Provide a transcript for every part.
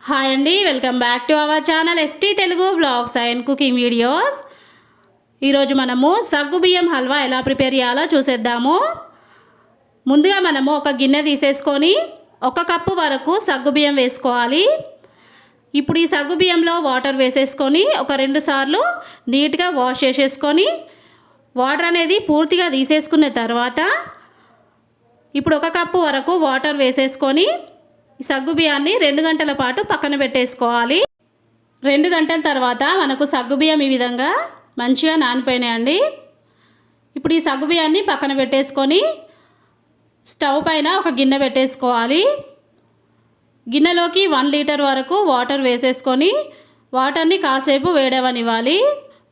Hi అండి, welcome back to our channel ST Telugu vlogs and cooking videos. ఈరోజు మనము సగ్గుబియ్యం హల్వా ఎలా ప్రిపేర్ చేయాలో చూసేద్దాము. ముందుగా మనము ఒక గిన్నె తీసేసుకొని 1 కప్పు వరకు సగ్గుబియ్యం వేసుకోవాలి. ఇప్పుడు ఈ సగ్గుబియ్యంలో వాటర్ వేసేసుకొని ఒక 2 సార్లు నీట్గా వాష్ చేసేసుకొని వాటర్ అనేది పూర్తిగా తీసేసుకున్న తర్వాత ఇప్పుడు 1 కప్పు వరకు వాటర్ వేసేసుకొని ఈ సగ్గుబియ్యాన్ని 2 గంటల పాటు పక్కన పెట్టేసుకోవాలి. 2 గంటల తర్వాత మనకు సగ్గుబియ్యం ఈ విధంగా మంచిగా నానిపోయినాయండి. ఇప్పుడు ఈ సగ్గుబియ్యాన్ని పక్కన పెట్టేసుకొని స్టవ్ పైన ఒక గిన్నె పెట్టేసుకోవాలి. గిన్నెలోకి 1 లీటర్ వరకు వాటర్ వేసేసుకొని వాటర్ని కాసేపు వేడవనివ్వాలి.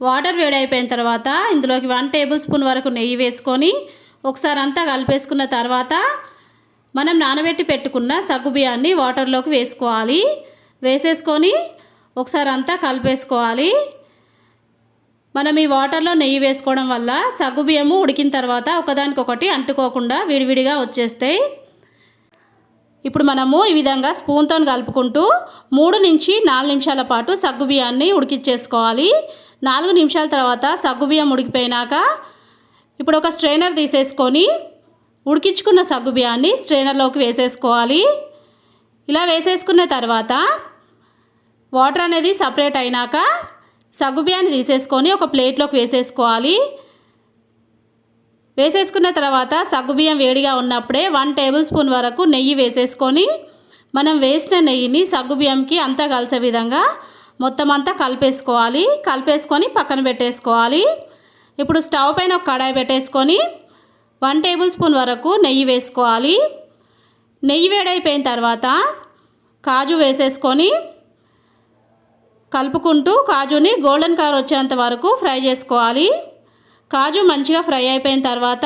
వాటర్ వేడైపోయిన తర్వాత ఇందులోకి 1 టేబుల్ స్పూన్ వరకు నెయ్యి వేసుకొని ఒకసారి అంతా కలిపేసుకున్న తర్వాత మనం నానబెట్టి పెట్టుకున్న సగ్గుబియ్యాన్ని వాటర్లోకి వేసుకోవాలి. వేసేసుకొని ఒకసారి అంతా కలిపేసుకోవాలి. మనం ఈ వాటర్లో నెయ్యి వేసుకోవడం వల్ల సగ్గుబియ్యము ఉడికిన తర్వాత ఒకదానికొకటి అంటుకోకుండా విడివిడిగా వచ్చేస్తాయి. ఇప్పుడు మనము ఈ విధంగా స్పూన్తో కలుపుకుంటూ 3 నుంచి 4 నిమిషాల పాటు సగ్గుబియ్యాన్ని ఉడికించేసుకోవాలి. 4 నిమిషాల తర్వాత సగ్గుబియ్యం ఉడికిపోయినాక ఇప్పుడు ఒక స్ట్రైనర్ తీసేసుకొని ఉడికించుకున్న సగ్గుబియ్యాన్ని స్ట్రైనర్లోకి వేసేసుకోవాలి. ఇలా వేసేసుకున్న తర్వాత వాటర్ అనేది సపరేట్ అయినాక సగ్గుబియ్యాన్ని తీసేసుకొని ఒక ప్లేట్లోకి వేసేసుకోవాలి. వేసేసుకున్న తర్వాత సగ్గుబియ్యం వేడిగా ఉన్నప్పుడే 1 టేబుల్ స్పూన్ వరకు నెయ్యి వేసేసుకొని మనం వేసిన నెయ్యిని సగ్గుబియ్యంకి అంతా కలిసే విధంగా మొత్తం అంతా కలిపేసుకోవాలి. కలిపేసుకొని పక్కన పెట్టేసుకోవాలి. ఇప్పుడు స్టవ్ పైన ఒక కడాయి పెట్టేసుకొని 1 టేబుల్ స్పూన్ వరకు నెయ్యి వేసుకోవాలి. నెయ్యి వేడైపోయిన తర్వాత కాజు వేసేసుకొని కలుపుకుంటూ కాజుని గోల్డెన్ కలర్ వచ్చేంత వరకు ఫ్రై చేసుకోవాలి. కాజు మంచిగా ఫ్రై అయిపోయిన తర్వాత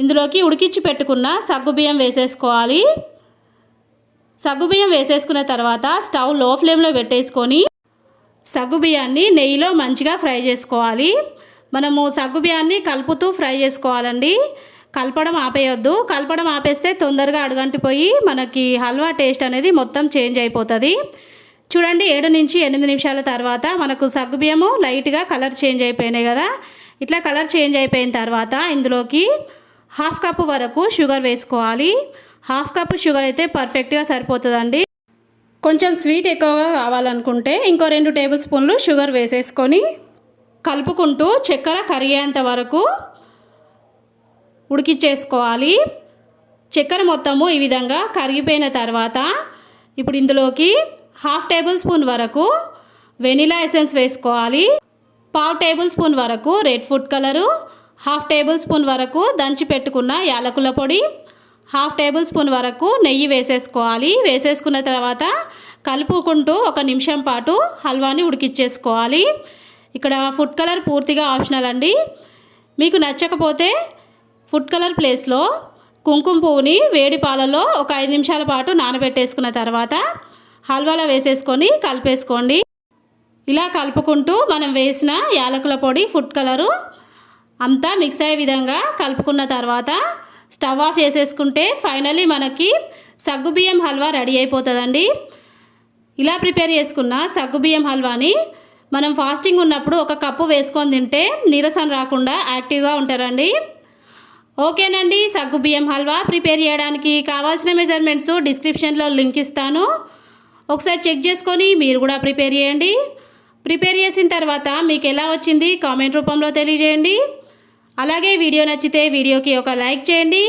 ఇందులోకి ఉడికించి పెట్టుకున్న సగ్గుబియ్యం వేసేసుకోవాలి. సగ్గుబియ్యం వేసేసుకున్న తర్వాత స్టవ్ లో ఫ్లేమ్లో పెట్టేసుకొని సగ్గుబియ్యాన్ని నెయ్యిలో మంచిగా ఫ్రై చేసుకోవాలి. మనము సగ్గుబియ్యాన్ని కలుపుతూ ఫ్రై చేసుకోవాలండి. కలపడం ఆపేయొద్దు. కలపడం ఆపేస్తే తొందరగా అడుగంటిపోయి మనకి హల్వా టేస్ట్ అనేది మొత్తం చేంజ్ అయిపోతుంది. చూడండి, 7 నుంచి 8 నిమిషాల తర్వాత మనకు సగ్గుబియ్యము లైట్గా కలర్ చేంజ్ అయిపోయినాయి కదా. ఇట్లా కలర్ చేంజ్ అయిపోయిన తర్వాత ఇందులోకి 1/2 కప్పు వరకు షుగర్ వేసుకోవాలి. 1/2 కప్పు షుగర్ అయితే పర్ఫెక్ట్గా సరిపోతుందండి. కొంచెం స్వీట్ ఎక్కువగా కావాలనుకుంటే ఇంకో 2 టేబుల్ స్పూన్లు షుగర్ వేసేసుకొని కలుపుకుంటూ చక్కెర కరిగేంత వరకు ఉడికించేసుకోవాలి. చక్కెర మొత్తము ఈ విధంగా కరిగిపోయిన తర్వాత ఇప్పుడు ఇందులోకి 1/2 టేబుల్ స్పూన్ వరకు వెనిలా ఎసెన్స్ వేసుకోవాలి. 1/2 టేబుల్ స్పూన్ వరకు red food colour, 1/2 table spoon వరకు దంచి పెట్టుకున్న యాలకుల పొడి, 1/2 టేబుల్ స్పూన్ వరకు నెయ్యి వేసేసుకోవాలి. వేసేసుకున్న తర్వాత కలుపుకుంటూ 1 నిమిషం పాటు హల్వాని ఉడికించేసుకోవాలి. ఇక్కడ ఫుడ్ కలర్ పూర్తిగా ఆప్షనల్ అండి. మీకు నచ్చకపోతే ఫుడ్ కలర్ ప్లేస్లో కుంకుమ పువ్వుని వేడి పాలలో ఒక 5 నిమిషాల పాటు నానబెట్టేసుకున్న తర్వాత హల్వాలో వేసేసుకొని కలిపేసుకోండి. ఇలా కలుపుకుంటూ మనం వేసిన యాలకుల పొడి, ఫుడ్ కలరు అంతా మిక్స్ అయ్యే విధంగా కలుపుకున్న తర్వాత స్టవ్ ఆఫ్ చేసేసుకుంటే ఫైనల్లీ మనకి సగ్గుబియ్యం హల్వా రెడీ అయిపోతుందండి. ఇలా ప్రిపేర్ చేసుకున్న సగ్గుబియ్యం హల్వాని మనం ఫాస్టింగ్ ఉన్నప్పుడు 1 కప్పు వేసుకొని తింటే నీరసం రాకుండా యాక్టివ్గా ఉంటారండి. ఓకేనండి, సగ్గుబియ్యం హల్వా ప్రిపేర్ చేయడానికి కావాల్సిన మెజర్మెంట్స్ డిస్క్రిప్షన్లో లింక్ ఇస్తాను. ఒకసారి చెక్ చేసుకొని మీరు కూడా ప్రిపేర్ చేయండి. ప్రిపేర్ చేసిన తర్వాత మీకు ఎలా వచ్చింది కామెంట్ రూపంలో తెలియజేయండి. అలాగే వీడియో నచ్చితే వీడియోకి ఒక లైక్ చేయండి.